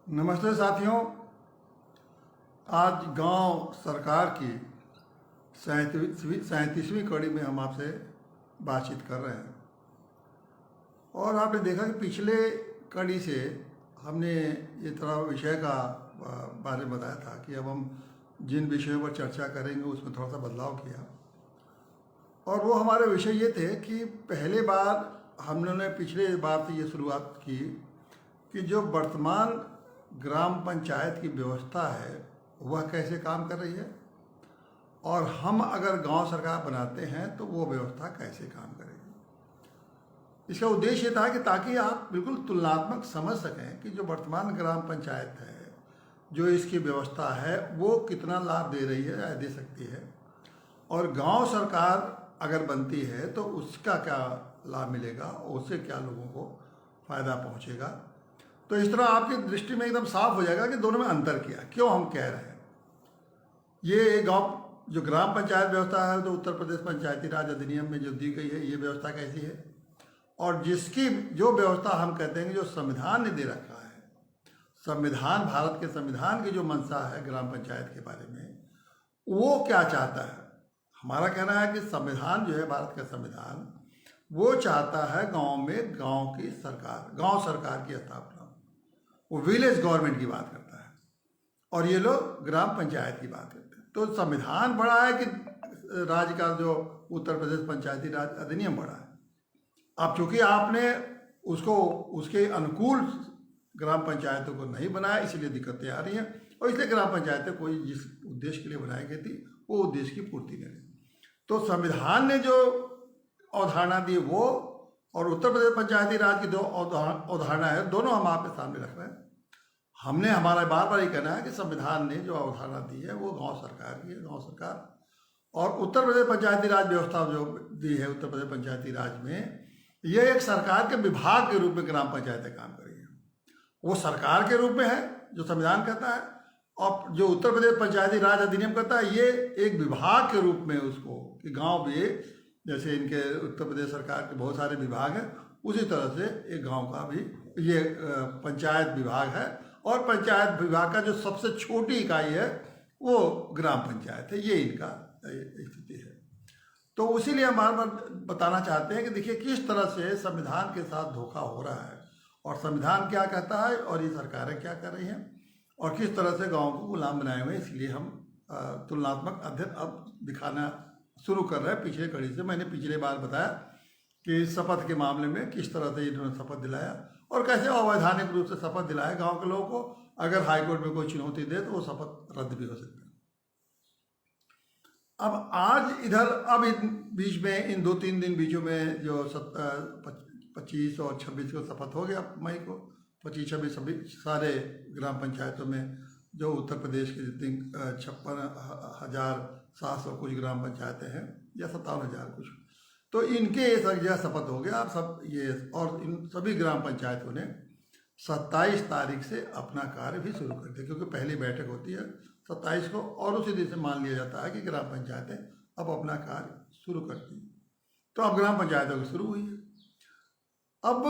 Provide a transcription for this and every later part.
नमस्ते साथियों। आज गांव सरकार की 37वीं कड़ी में हम आपसे बातचीत कर रहे हैं। और आपने देखा कि पिछले कड़ी से हमने ये थोड़ा विषय का बारे में बताया था कि अब हम जिन विषयों पर चर्चा करेंगे उसमें थोड़ा सा बदलाव किया। और वो हमारे विषय ये थे कि पहले बार हमने पिछले बार से ये शुरुआत की कि जो वर्तमान ग्राम पंचायत की व्यवस्था है वह कैसे काम कर रही है, और हम अगर गांव सरकार बनाते हैं तो वो व्यवस्था कैसे काम करेगी। इसका उद्देश्य ये था कि ताकि आप बिल्कुल तुलनात्मक समझ सकें कि जो वर्तमान ग्राम पंचायत है, जो इसकी व्यवस्था है, वो कितना लाभ दे रही है या दे सकती है, और गांव सरकार अगर बनती है तो उसका क्या लाभ मिलेगा, उससे क्या लोगों को फ़ायदा पहुंचेगा। तो इस तरह आपकी दृष्टि में एकदम साफ हो जाएगा कि दोनों में अंतर क्या, क्यों हम कह रहे हैं। ये गांव जो ग्राम पंचायत व्यवस्था है तो उत्तर प्रदेश पंचायती राज अधिनियम में जो दी गई है, ये व्यवस्था कैसी है, और जिसकी जो व्यवस्था हम कहते हैं कि जो संविधान ने दे रखा है, संविधान, भारत के संविधान की जो मंशा है ग्राम पंचायत के बारे में, वो क्या चाहता है। हमारा कहना है कि संविधान जो है, भारत का संविधान, वो चाहता है गांव में गांव की सरकार, गांव सरकार की स्थापना। वो विलेज गवर्नमेंट की बात करता है और ये लोग ग्राम पंचायत की बात करते हैं। तो संविधान बड़ा है कि राज्य का जो उत्तर प्रदेश पंचायती राज अधिनियम बड़ा है। अब चूंकि आपने उसको उसके अनुकूल ग्राम पंचायतों को नहीं बनाया, इसलिए दिक्कतें आ रही हैं, और इसलिए ग्राम पंचायतें कोई जिस उद्देश्य के लिए बनाई गई थी वो उद्देश्य की पूर्ति नहीं हुई। तो संविधान ने जो अवधारणा दी वो, और उत्तर प्रदेश पंचायती राज की दो अवधारणा है, दोनों हम आपके सामने रख रहे हैं। हमने हमारा बार बार ये कहना है कि संविधान ने जो अवधारणा दी है वो गांव सरकार की है, गांव सरकार। और उत्तर प्रदेश पंचायती राज व्यवस्था जो दी है उत्तर प्रदेश पंचायती राज में, ये एक सरकार के विभाग के रूप में ग्राम पंचायतें काम कर रही हैं। वो सरकार के रूप में है जो संविधान कहता है, और जो उत्तर प्रदेश पंचायती राज अधिनियम कहता है ये एक विभाग के रूप में उसको, कि गाँव भी, जैसे इनके उत्तर प्रदेश सरकार के बहुत सारे विभाग हैं, उसी तरह से एक गांव का भी ये पंचायत विभाग है। और पंचायत विभाग का जो सबसे छोटी इकाई है वो ग्राम पंचायत है। ये इनका स्थिति है। तो उसीलिए हम बार बार बताना चाहते हैं कि देखिए किस तरह से संविधान के साथ धोखा हो रहा है, और संविधान क्या कहता है और ये सरकारें क्या कर रही हैं, और किस तरह से गाँव को गुलाम बनाए हुए हैं। इसलिए हम तुलनात्मक अध्ययन अब दिखाना शुरू कर रहे हैं। पिछले कड़ी से मैंने पिछले बार बताया कि शपथ के मामले में किस तरह से इन्होंने शपथ दिलाया, और कैसे अवैधानिक रूप से शपथ दिलाया गांव के लोगों को। अगर हाईकोर्ट में कोई चुनौती दे तो वो शपथ रद्द भी हो सकता है। अब आज इधर, अब इन बीच में, इन 2-3 दिन बीचों में जो 25 और 26 को शपथ हो गया, मई को 25-26 सारे ग्राम पंचायतों में जो उत्तर प्रदेश की जितनी 56,700 कुछ ग्राम पंचायतें हैं, या 57,000 कुछ, तो इनके यह शपथ हो गया। आप सब ये, और इन सभी ग्राम पंचायतों ने 27 तारीख से अपना कार्य भी शुरू कर दिया, क्योंकि पहली बैठक होती है 27 को, और उसी दिन से मान लिया जाता है कि ग्राम पंचायतें अब अपना कार्य शुरू करती हैं। तो अब ग्राम पंचायतों की शुरू हुई है। अब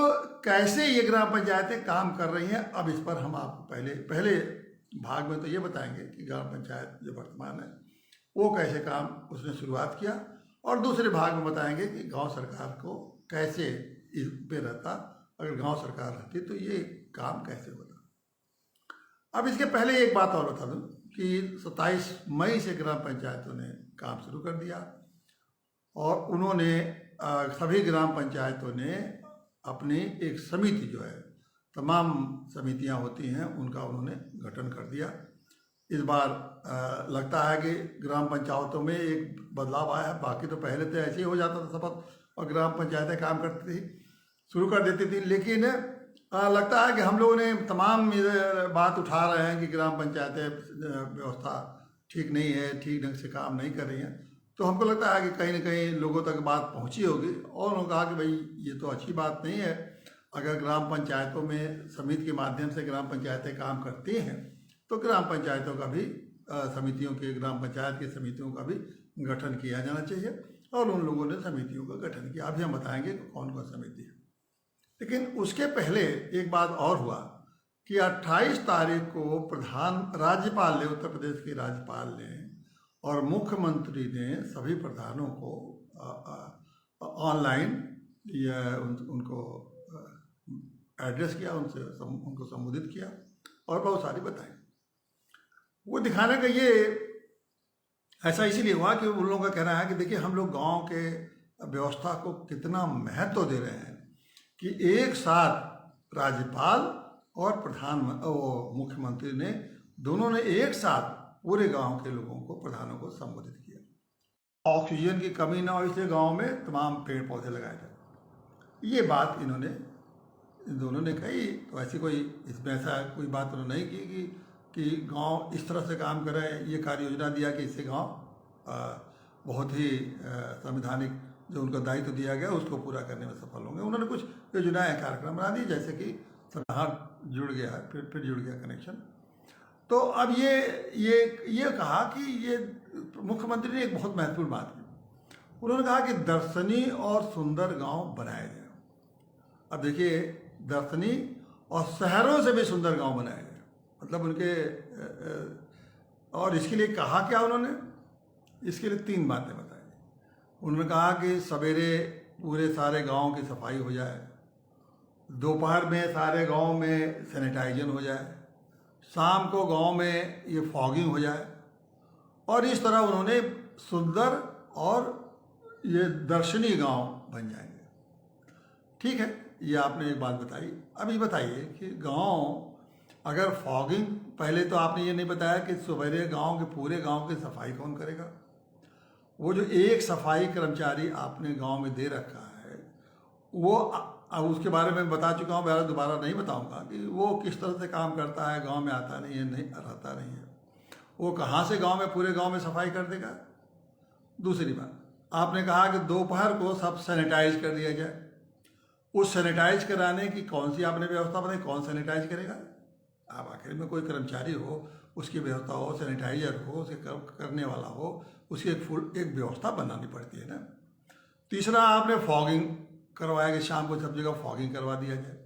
कैसे ये ग्राम पंचायतें काम कर रही हैं, अब इस पर हम आपको पहले भाग में तो ये बताएंगे कि ग्राम पंचायत जो वर्तमान है वो कैसे काम उसने शुरुआत किया, और दूसरे भाग में बताएंगे कि गांव सरकार को कैसे इस पे रहता, अगर गांव सरकार रहती तो ये काम कैसे होता। अब इसके पहले एक बात और बता दूं कि 27 मई से ग्राम पंचायतों ने काम शुरू कर दिया, और उन्होंने सभी ग्राम पंचायतों ने अपनी एक समिति, जो है तमाम समितियां होती हैं उनका उन्होंने गठन कर दिया। इस बार लगता है कि ग्राम पंचायतों में एक बदलाव आया है। बाकी तो पहले तो ऐसे ही हो जाता था शपथ, और ग्राम पंचायतें काम करती थी, शुरू कर देती थी। लेकिन लगता है कि हम लोगों ने तमाम बात उठा रहे हैं कि ग्राम पंचायतें व्यवस्था ठीक नहीं है, ठीक ढंग से काम नहीं कर रही हैं। तो हमको लगता है कि कहीं ना कहीं लोगों तक बात पहुंची होगी, और उन्होंने कहा कि भाई ये तो अच्छी बात नहीं है। अगर ग्राम पंचायतों में समिति के माध्यम से ग्राम पंचायतें काम करती हैं तो ग्राम पंचायतों का भी, समितियों के, ग्राम पंचायत की समितियों का भी गठन किया जाना चाहिए, और उन लोगों ने समितियों का गठन किया। अभी हम बताएंगे कि कौन कौन समिति है। लेकिन उसके पहले एक बात और हुआ कि 28 तारीख को राज्यपाल ने, उत्तर प्रदेश के राज्यपाल ने और मुख्यमंत्री ने सभी प्रधानों को ऑनलाइन उनको एड्रेस किया, उनको संबोधित किया और बहुत सारी बताई। वो दिखाने का ये ऐसा इसीलिए हुआ कि उन लोगों का कहना है कि देखिए हम लोग गांव के व्यवस्था को कितना महत्व दे रहे हैं कि एक साथ राज्यपाल और मुख्यमंत्री ने दोनों ने एक साथ पूरे गांव के लोगों को, प्रधानों को संबोधित किया। ऑक्सीजन की कमी ना हो इसलिए गांव में तमाम पेड़ पौधे लगाए जाए, ये बात इन दोनों ने कही। तो ऐसी कोई इसमें ऐसा कोई बात उन्होंने नहीं की कि गांव इस तरह से काम करे, ये कार्य योजना दिया कि इससे गांव बहुत ही संवैधानिक जो उनका दायित्व दिया गया उसको पूरा करने में सफल होंगे। उन्होंने कुछ योजनाएं, कार्यक्रम बना दी, जैसे कि सरकार जुड़ गया है, फिर जुड़ गया कनेक्शन। तो अब ये कहा कि ये मुख्यमंत्री ने एक बहुत महत्वपूर्ण बात की। उन्होंने कहा कि दर्शनीय और सुंदर गांव बनाए जाए। अब देखिए, दर्शनीय और शहरों से भी सुंदर गांव बनाए जाए, मतलब उनके और इसके लिए कहा क्या उन्होंने, इसके लिए 3 बातें बताई। उन्होंने कहा कि सवेरे पूरे सारे गांव की सफाई हो जाए, दोपहर में सारे गांव में सैनिटाइजन हो जाए, शाम को गांव में ये फॉगिंग हो जाए, और इस तरह उन्होंने सुंदर और ये दर्शनीय गांव बन जाएंगे। ठीक है, ये आपने एक बात बताई। अब ये बताइए कि गांव अगर फॉगिंग, पहले तो आपने ये नहीं बताया कि सवेरे गांव के पूरे गांव की सफाई कौन करेगा। वो जो एक सफाई कर्मचारी आपने गांव में दे रखा है, वो अब उसके बारे में बता चुका हूँ, दोबारा नहीं बताऊंगा कि वो किस तरह से काम करता है, गांव में आता नहीं है, नहीं रहता नहीं है, वो कहाँ से गांव में, पूरे गांव में सफाई कर देगा। दूसरी बात, आपने कहा कि दोपहर को सब सैनिटाइज कर दिया जाए। उस सैनिटाइज कराने की कौन सी आपने व्यवस्था बनाई, कौन सैनिटाइज करेगा। आप आखिर में कोई कर्मचारी हो, उसकी व्यवस्था हो, सैनिटाइजर हो, उसे करने वाला हो, उसकी एक व्यवस्था बनानी पड़ती है ना। तीसरा, आपने फॉगिंग करवाया कि शाम को सब जगह फॉगिंग करवा दिया जाए।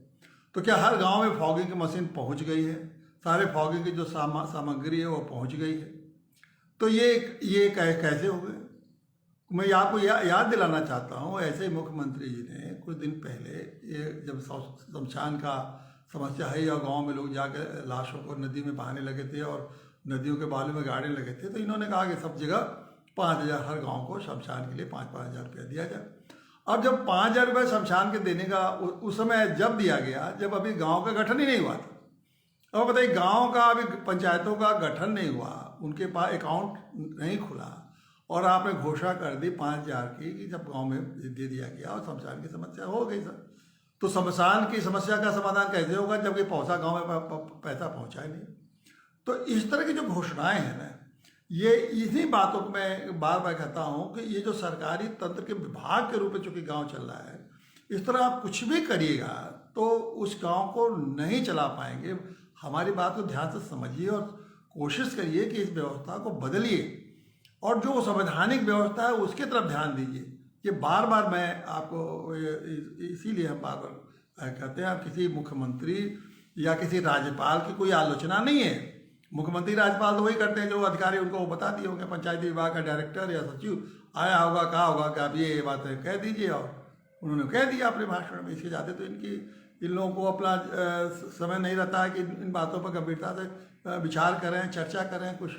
तो क्या हर गांव में फॉगिंग की मशीन पहुंच गई है, सारे फॉगिंग की जो सामग्री है वो पहुंच गई है। तो ये कैसे हो गए। मैं आपको याद दिलाना चाहता हूँ, ऐसे ही मुख्यमंत्री जी ने कुछ दिन पहले ये जब शमशान का समस्या है या गांव में लोग जाकर लाशों को नदी में बहाने लगे थे और नदियों के बालू में गाड़ने लगे थे, तो इन्होंने कहा कि सब जगह 5,000 हर गांव को शमशान के लिए 5-5 हज़ार रुपया दिया जाए। अब जब 5,000 रुपये शमशान के देने का उस समय जब दिया गया जब अभी गांव का गठन ही नहीं हुआ था। अब बताइए, गांव का अभी पंचायतों का गठन नहीं हुआ, उनके पास अकाउंट नहीं खुला, और आपने घोषणा कर दी 5,000 की कि जब गांव में दे दिया गया और शमशान की समस्या हो गई सर। तो शमशान की समस्या का समाधान कैसे होगा जबकि पौसा गांव में पैसा पहुंचा ही नहीं। तो इस तरह की जो घोषणाएं हैं ना, ये इन्हीं बातों को मैं बार बार कहता हूं कि ये जो सरकारी तंत्र के विभाग के रूप में चूंकि गांव चल रहा है, इस तरह आप कुछ भी करिएगा तो उस गांव को नहीं चला पाएंगे। हमारी बात को ध्यान से समझिए और कोशिश करिए कि इस व्यवस्था को बदलिए और जो संवैधानिक व्यवस्था है उसकी तरफ ध्यान दीजिए। ये बार बार मैं आपको इसीलिए हम बार बार कहते हैं, आप किसी मुख्यमंत्री या किसी राज्यपाल की कोई आलोचना नहीं है। मुख्यमंत्री राज्यपाल तो वही करते हैं जो अधिकारी उनको बता दिए होंगे, पंचायती विभाग का डायरेक्टर या सचिव आया होगा, कहा होगा कि आप ये बातें कह दीजिए, और उन्होंने कह दिया अपने भाषण में। इसके जाते तो इन लोगों को अपना समय नहीं रहता है कि इन बातों पर गंभीरता से विचार करें, चर्चा करें कुछ।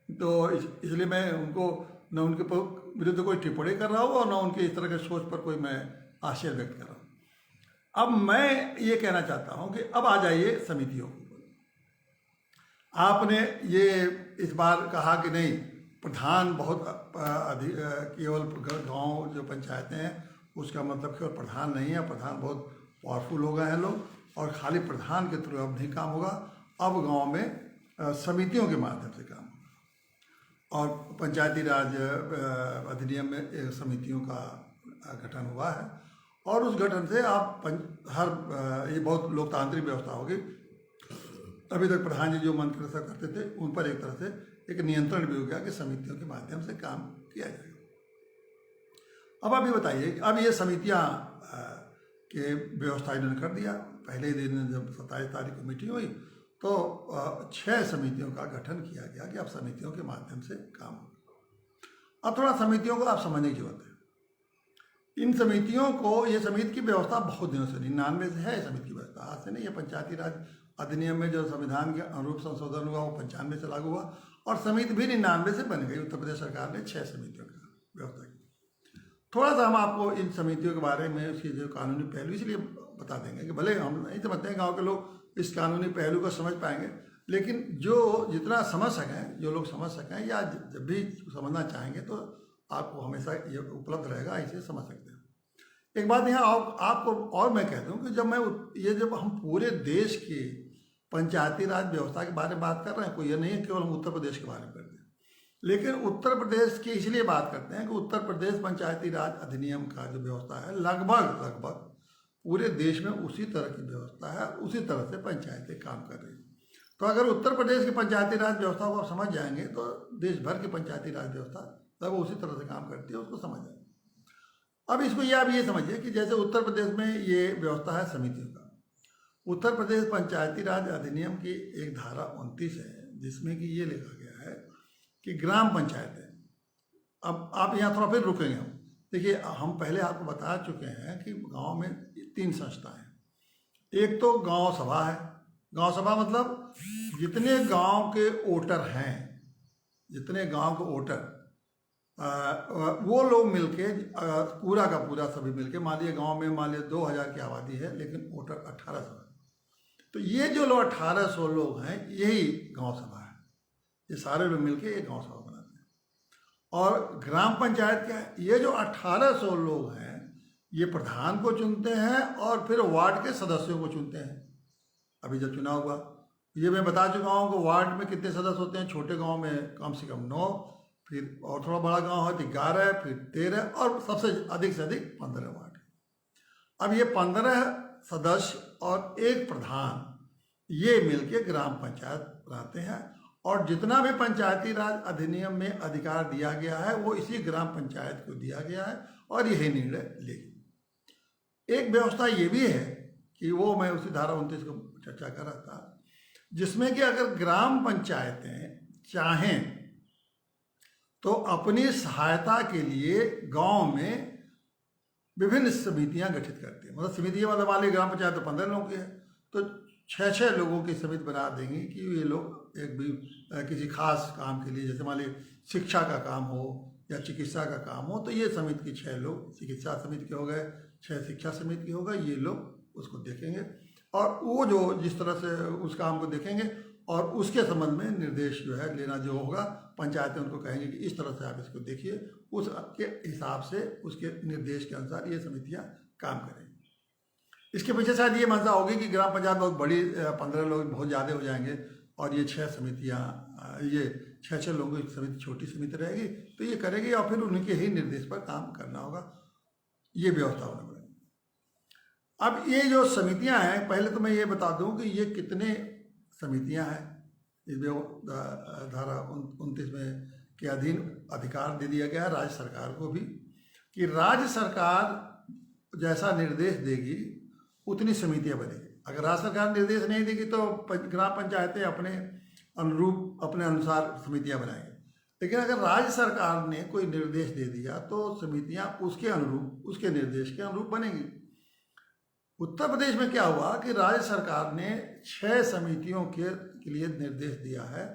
तो इसलिए मैं उनको न उनके विरुद्ध कोई टिप्पणी कर रहा हूँ और न उनकी इस तरह के सोच पर कोई मैं आश्चर्य व्यक्त कर रहा हूँ। अब मैं ये कहना चाहता हूँ कि अब आ जाइए समितियों को। आपने ये इस बार कहा कि नहीं, प्रधान बहुत केवल गांव जो पंचायतें हैं उसका मतलब केवल प्रधान नहीं है, प्रधान बहुत पावरफुल हो गए हैं लोग, और खाली प्रधान के थ्रू अब नहीं काम होगा, अब गांव में समितियों के माध्यम से काम होगा। और पंचायती राज अधिनियम में एक समितियों का गठन हुआ है, और उस गठन से आप ये बहुत लोकतांत्रिक व्यवस्था होगी। अभी तक प्रधान जी जो मंत्री करते थे उन पर एक तरह से एक नियंत्रण भी हो गया कि समितियों के माध्यम से काम किया जाएगा। अब अभी बताइए, अब ये समितियां के व्यवस्था इन्होंने कर दिया, पहले दिन जब 27 तारीख को मीटिंग हुई तो 6 समितियों का गठन किया गया कि अब समितियों के माध्यम से काम होगा। अब थोड़ा समितियों को आप समझने की जरूरत है। इन समितियों को, ये समिति की व्यवस्था बहुत दिनों से 99 से है समिति की व्यवस्था, आज से नहीं। ये पंचायती राज अधिनियम में जो संविधान के अनुरूप संशोधन हुआ वो 95 से लागू हुआ और समिति भी 99 से बन गई। उत्तर प्रदेश सरकार ने 6 समितियों की व्यवस्था की। थोड़ा सा हम आपको इन समितियों के बारे में, उसकी जो कानूनी पहलू, इसलिए बता देंगे कि भले हम नहीं समझते हैं, गाँव के लोग इस कानूनी पहलू को समझ पाएंगे, लेकिन जो जितना समझ सकें, जो लोग समझ सकें या जब भी समझना चाहेंगे तो आपको हमेशा ये उपलब्ध रहेगा, इसे समझ सकते हैं। एक बात यहाँ आपको और मैं कह दूँ कि जब हम पूरे देश की पंचायती राज व्यवस्था के बारे में बात कर रहे हैं, कोई ये नहीं है केवल हम उत्तर प्रदेश के बारे में करते हैं, लेकिन उत्तर प्रदेश की इसलिए बात करते हैं कि उत्तर प्रदेश पंचायती राज अधिनियम का जो व्यवस्था है लगभग पूरे देश में उसी तरह की व्यवस्था है, उसी तरह से पंचायतें काम कर रही हैं। तो अगर उत्तर प्रदेश की पंचायती राज व्यवस्था को आप समझ जाएंगे तो देश भर की पंचायती राज व्यवस्था लगभग उसी तरह से काम करती है, उसको समझ जाएंगे। अब इसको आप ये समझिए कि जैसे उत्तर प्रदेश में ये व्यवस्था है समितियों का, उत्तर प्रदेश पंचायती राज अधिनियम की एक धारा 29 है जिसमें कि ये लिखा गया है कि ग्राम पंचायतें, अब आप यहाँ थोड़ा फिर रुकेंगे हम, देखिए हम पहले आपको बता चुके हैं कि गांव में 3 संस्थाएं हैं। एक तो गांव सभा है। गांव सभा मतलब जितने गांव के वोटर हैं, जितने गांव के वोटर वो लोग मिलके पूरा का पूरा सभी मिलके, मान लीजिए गाँव में 2000 की आबादी है लेकिन वोटर 1800 है, तो ये जो लोग 1800 लोग हैं यही गांव सभा है। ये सारे लोग मिलके एक गांव सभा बनाते हैं। और ग्राम पंचायत क्या है, ये जो 1800 लोग हैं ये प्रधान को चुनते हैं और फिर वार्ड के सदस्यों को चुनते हैं। अभी जब चुनाव हुआ, ये मैं बता चुका हूँ कि वार्ड में कितने सदस्य होते हैं। छोटे गांव में कम से कम 9, फिर और थोड़ा बड़ा गांव है तो 11, फिर 13 और सबसे अधिक से अधिक 15 वार्ड। अब ये 15 सदस्य और एक प्रधान ये मिलके ग्राम पंचायत बनाते हैं और जितना भी पंचायती राज अधिनियम में अधिकार दिया गया है वो इसी ग्राम पंचायत को दिया गया है और यही निर्णय लेगी। एक व्यवस्था ये भी है कि वो मैं उसी धारा 29 को चर्चा कर रहा था, जिसमें कि अगर ग्राम पंचायतें चाहें तो अपनी सहायता के लिए गांव में विभिन्न समितियां गठित करती हैं। मतलब समितियां मतलब मान लीजिए ग्राम पंचायत तो 15 लोगों की है तो 6-6 लोगों की समिति बना देंगी कि ये लोग एक भी किसी खास काम के लिए, जैसे मान लीजिए शिक्षा का काम हो या चिकित्सा का काम हो, तो ये समिति के 6 लोग चिकित्सा समिति के हो गए, 6 शिक्षा समिति के हो गए, ये लोग उसको देखेंगे और वो जो जिस तरह से उस काम को देखेंगे और उसके संबंध में निर्देश जो है लेना जो होगा, पंचायतें उनको कहेंगे कि इस तरह से आप इसको देखिए, उसके हिसाब से उसके निर्देश के अनुसार ये समितियां काम करेंगी। इसके पीछे शायद ये मंशा होगी कि ग्राम पंचायत बहुत बड़ी, 15 लोग बहुत ज़्यादा हो जाएंगे और ये 6 समितियाँ, ये 6-6 लोगों की समिति छोटी समिति रहेगी तो ये करेगी और फिर उनके ही निर्देश पर काम करना होगा, ये व्यवस्था होने पड़ेगी। अब ये जो समितियाँ हैं, पहले तो मैं ये बता दूँ कि ये कितने समितियां हैं। इस धारा 29 में के अधीन अधिकार दे दिया गया है राज्य सरकार को भी कि राज्य सरकार जैसा निर्देश देगी उतनी समितियां बनेगी। अगर राज्य सरकार निर्देश नहीं देगी तो ग्राम पंचायतें अपने अनुरूप अपने अनुसार समितियां बनाएंगे, लेकिन अगर राज्य सरकार ने कोई निर्देश दे दिया तो समितियां उसके अनुरूप, उसके निर्देश के अनुरूप बनेंगी। उत्तर प्रदेश में क्या हुआ कि राज्य सरकार ने 6 समितियों के लिए निर्देश दिया है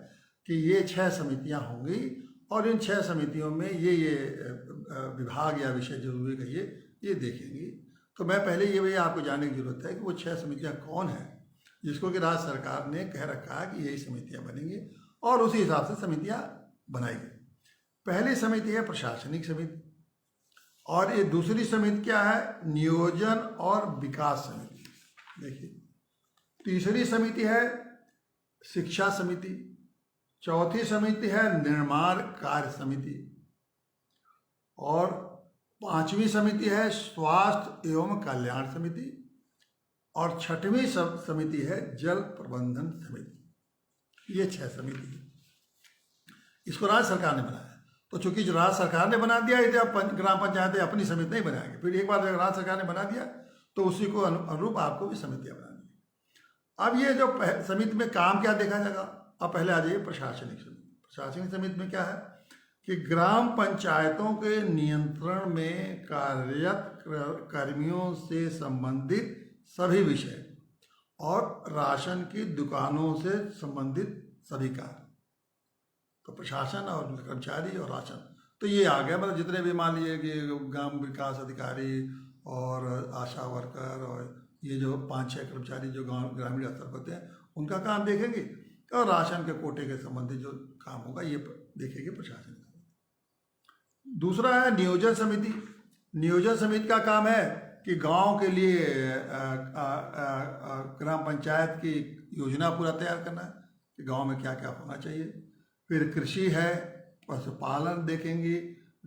कि ये 6 समितियां होंगी और इन 6 समितियों में ये विभाग या विषय जो हुए गए ये देखेंगी। तो मैं पहले ये भी आपको जानने की जरूरत है कि वो 6 समितियां कौन हैं जिसको कि राज्य सरकार ने कह रखा है कि यही समितियां बनेंगी और उसी हिसाब से समितियां बनाएगी। पहली समिति है प्रशासनिक समिति और ये दूसरी समिति क्या है, नियोजन और विकास समिति। देखिए, तीसरी समिति है शिक्षा समिति, चौथी समिति है निर्माण कार्य समिति और 5वीं समिति है स्वास्थ्य एवं कल्याण समिति और 6वीं समिति है जल प्रबंधन समिति। ये 6 समिति है। इसको राज्य सरकार ने बनाया। तो चूंकि जो राज्य सरकार ने बना दिया, यदि आप ग्राम पंचायतें अपनी समिति नहीं बनाएंगे, फिर एक बार जब राज्य सरकार ने बना दिया तो उसी को अनुरूप आपको भी समितियां बनानी है। अब ये जो समिति में काम क्या देखा जाएगा, अब पहले आ जाइए प्रशासनिक समिति। प्रशासनिक समिति में क्या है कि ग्राम पंचायतों के नियंत्रण में कार्यरत कर्मियों से संबंधित सभी विषय और राशन की दुकानों से संबंधित सभी कार्य। तो प्रशासन और कर्मचारी और राशन, तो ये आ गया। मतलब जितने भी मान लीजिए कि ग्राम विकास अधिकारी और आशा वर्कर और ये जो 5-6 कर्मचारी जो गांव ग्रामीण स्तर पर होते हैं, उनका काम देखेंगे, और राशन के कोटे के संबंधित जो काम होगा ये देखेंगे प्रशासन। दूसरा है नियोजन समिति। नियोजन समिति का काम है कि गांव के लिए ग्राम पंचायत की योजना पूरा तैयार करना है कि गांव में क्या क्या होना चाहिए। फिर कृषि है, पशुपालन देखेंगे,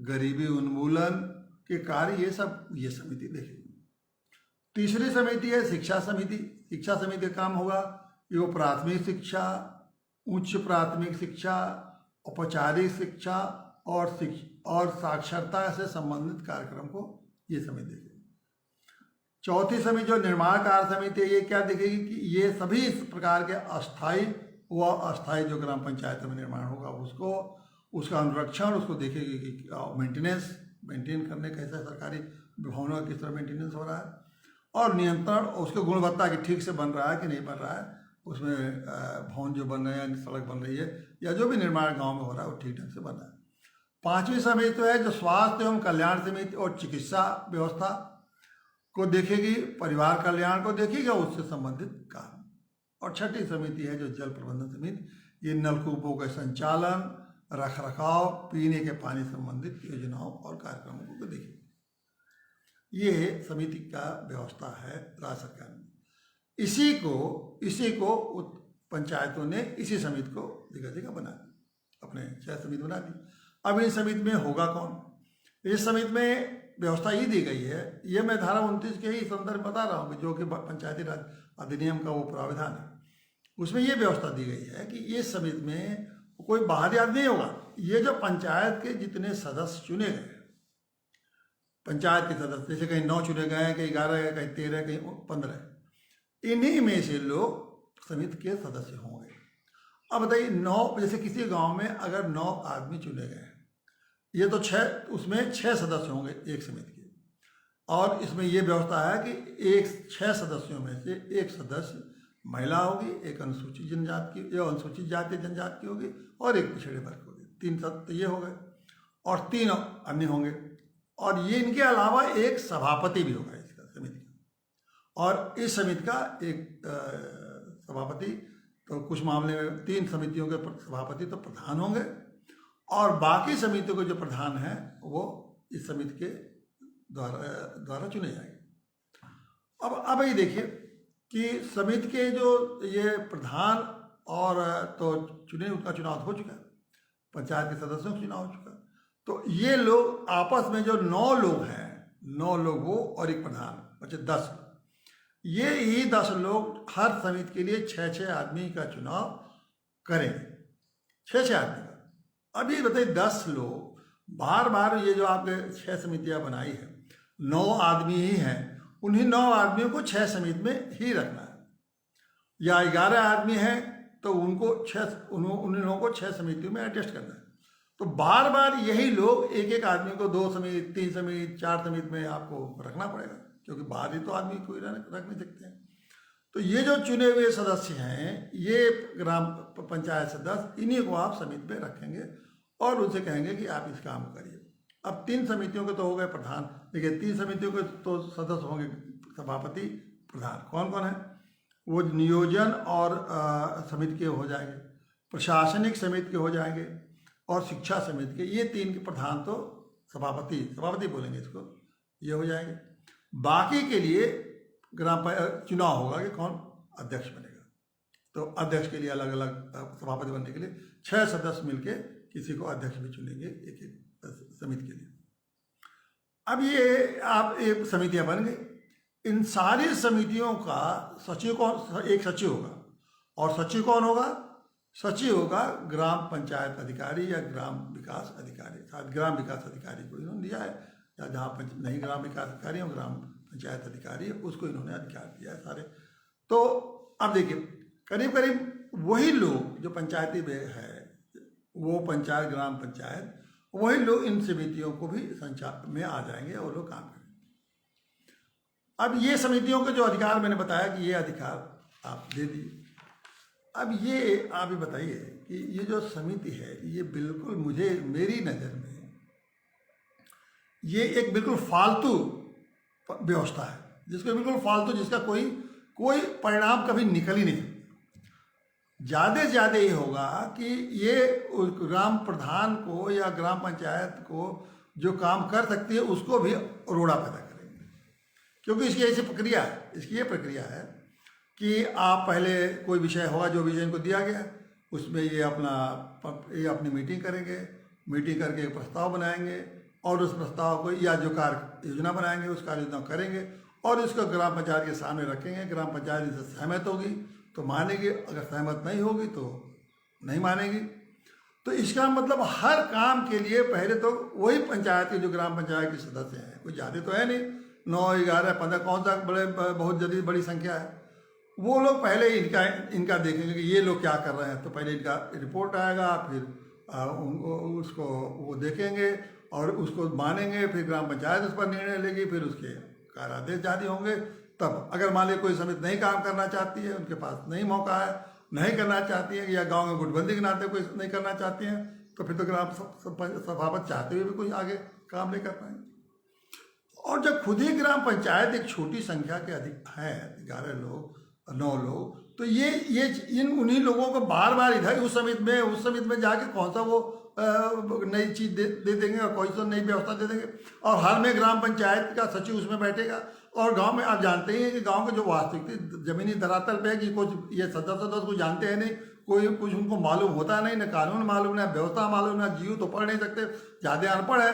गरीबी उन्मूलन के कार्य, ये सब ये समिति देखेगी। तीसरी समिति है शिक्षा समिति। शिक्षा समिति का काम होगा कि वो प्राथमिक शिक्षा, उच्च प्राथमिक शिक्षा, औपचारिक शिक्षा और साक्षरता से संबंधित कार्यक्रम को ये समिति देखेगी। चौथी समिति जो निर्माण कार्य समिति है, ये क्या देखेगी कि ये सभी इस प्रकार के अस्थायी व अस्थायी जो ग्राम पंचायत में निर्माण होगा उसका अनुरक्षण, उसको देखेगी कि मेंटेन करने कैसे सरकारी भवनों का किस तरह मेंटेनेंस हो रहा है, और नियंत्रण उसके गुणवत्ता की ठीक से बन रहा है कि नहीं बन रहा है, उसमें भवन जो बन रहे हैं, सड़क बन रही है या जो भी निर्माण गांव में हो रहा है वो ठीक ढंग से बन रहा है। पांचवी समिति तो है जो स्वास्थ्य एवं कल्याण समिति और चिकित्सा व्यवस्था को देखेगी, परिवार कल्याण को देखेगी और उससे संबंधित काम। और छठी समिति है जो जल प्रबंधन समिति, ये नलकूपों के संचालन, रख रखाव, पीने के पानी संबंधित योजनाओं और कार्यक्रमों को देखेगी। ये समिति का व्यवस्था है राज्य सरकार में। इसी को पंचायतों ने इसी समिति को जगह जगह बना दी, अपने 6 समिति बना दी। अब इन समिति में होगा कौन? इस समिति में व्यवस्था ये दी गई है, ये मैं धारा 29 के ही संदर्भ बता रहा हूँ, जो कि पंचायती राज अधिनियम का वो प्रावधान है, उसमें ये व्यवस्था दी गई है कि ये समिति में कोई बाहरी आदमी नहीं होगा। ये जो पंचायत के जितने सदस्य चुने गए, पंचायत के सदस्य जैसे कहीं 9 चुने गए, कहीं 11, कहीं 13, कहीं 15, इन्हीं में से लोग समिति के सदस्य होंगे। अब बताइए 9, जैसे किसी गांव में अगर 9 आदमी चुने गए, ये तो 6, उसमें 6 सदस्य होंगे एक समिति के, और इसमें ये व्यवस्था है कि 6 सदस्यों में से एक सदस्य महिला होगी, एक अनुसूचित जनजाति की या अनुसूचित जाति जनजाति की होगी, और एक पिछड़े वर्ग होगी। 3 सदस्य ये हो गए और 3 अन्य होंगे, और ये इनके अलावा एक सभापति भी होगा इसका समिति का। और इस समिति का एक सभापति, तो कुछ मामले में 3 समितियों के सभापति तो प्रधान होंगे, और बाकी समितियों के जो प्रधान हैं वो इस समिति के द्वारा चुने जाएंगे। अब ये देखिए कि समिति के जो ये प्रधान और तो चुने, उनका चुनाव हो चुका है, पंचायत के सदस्यों का चुनाव हो चुका है। तो ये लोग आपस में जो 9 लोग हैं, 9 लोग वो और एक प्रधान, बचे 10 लोग। ये ही 10 लोग हर समिति के लिए 6-6 आदमी का चुनाव करेंगे, 6-6 आदमी का। अब ये बताइए 10 लोग बार बार, ये जो आपने 6 समितियां बनाई है, 9 आदमी ही हैं, उन्हीं 9 आदमियों को 6 समिति में ही रखना है, या 11 आदमी हैं तो उनको उन लोगों को 6 समितियों में एडजस्ट करना है। तो बार बार यही लोग एक आदमी को 2 समिति, 3 समिति, 4 समिति में आपको रखना पड़ेगा, क्योंकि बाहर ही तो आदमी कोई रख नहीं सकते हैं। तो ये जो चुने हुए सदस्य हैं, ये ग्राम पंचायत सदस्य, इन्हीं को आप समिति में रखेंगे और उनसे कहेंगे कि आप इस काम को करिए। अब 3 समितियों के तो हो गए प्रधान, देखिए 3 समितियों के तो सदस्य होंगे सभापति, प्रधान। कौन कौन है वो? नियोजन और समिति के हो जाएंगे, प्रशासनिक समिति के हो जाएंगे, और शिक्षा समिति के। ये 3 के प्रधान तो सभापति बोलेंगे इसको, ये हो जाएंगे। बाकी के लिए चुनाव होगा कि कौन अध्यक्ष बनेगा। तो अध्यक्ष के लिए अलग अलग, सभापति बनने के लिए 6 सदस्य मिलके किसी को अध्यक्ष भी चुनेंगे एक समिति के लिए। अब ये आप एक समितियां बन गई। इन सारी समितियों का सचिव कौन? एक सचिव होगा, और सचिव कौन होगा? सचिव होगा ग्राम पंचायत अधिकारी या ग्राम विकास अधिकारी। शायद ग्राम विकास अधिकारी को इन्होंने दिया है, या जहाँ नहीं ग्राम विकास अधिकारी और ग्राम पंचायत अधिकारी है, उसको इन्होंने अधिकार दिया है सारे। तो अब देखिए, करीब करीब वही लोग जो पंचायती में है, वो पंचायत, ग्राम पंचायत, वही लोग इन समितियों को भी संचालन में आ जाएंगे और लोग काम करेंगे। अब ये समितियों के जो अधिकार मैंने बताया कि ये अधिकार आप दे दिए। अब ये आप ही बताइए कि ये जो समिति है, ये बिल्कुल मुझे, मेरी नज़र में ये एक बिल्कुल फालतू व्यवस्था है, जिसको बिल्कुल फालतू, जिसका कोई परिणाम कभी निकल ही नहीं। ज़्यादा से ज़्यादा ये होगा कि ये ग्राम प्रधान को या ग्राम पंचायत को जो काम कर सकती है उसको भी रोड़ा पैदा करेंगे, क्योंकि इसकी ऐसी प्रक्रिया है, इसकी ये प्रक्रिया है कि आप पहले कोई विषय होगा, जो विषय इनको दिया गया उसमें ये अपनी मीटिंग करेंगे, मीटिंग करके एक प्रस्ताव बनाएंगे और उस प्रस्ताव को या जो कार्य योजना बनाएंगे उस कार्य योजना करेंगे और इसको ग्राम पंचायत के सामने रखेंगे। ग्राम पंचायत इससे सहमत होगी तो मानेगी, अगर सहमत नहीं होगी तो नहीं मानेगी। तो इसका मतलब हर काम के लिए पहले तो वही पंचायत के जो ग्राम पंचायत के सदस्य हैं, कोई ज़्यादा तो है नहीं, 9, 11, 15, कौन सा बहुत जल्दी बड़ी संख्या है, वो लोग पहले इनका देखेंगे कि ये लोग क्या कर रहे हैं। तो पहले इनका रिपोर्ट आएगा, फिर उसको वो देखेंगे और उसको मानेंगे, फिर ग्राम पंचायत उस पर निर्णय लेगी, फिर उसके कार्यादेश जारी होंगे। तब अगर मान लीजिए कोई समिति नहीं काम करना चाहती है, उनके पास नहीं मौका है, नहीं करना चाहती है, या गांव में गुटबंदी के नाते कोई नहीं करना चाहती हैं, तो फिर तो ग्राम सभापति चाहते हुए भी कोई आगे काम नहीं कर पाएंगे। और जब खुद ही ग्राम पंचायत एक छोटी संख्या के अधिक हैं, 11 लोग, 9 लोग, तो ये उन्हीं लोगों को बार बार इधर उस समिति में जाके कौन सा वो नई चीज़ दे देंगे और कोई सा नई व्यवस्था दे देंगे। और हाल में ग्राम पंचायत का सचिव उसमें बैठेगा और गांव में आप जानते ही हैं कि गांव के जो वास्तविक ज़मीनी धरातल पे है कि कुछ ये सदस्य कुछ जानते हैं नहीं, कोई कुछ उनको मालूम होता नहीं, न कानून मालूम, न व्यवस्था मालूम, न जीव तो पढ़ नहीं सकते, ज़्यादा अनपढ़ है।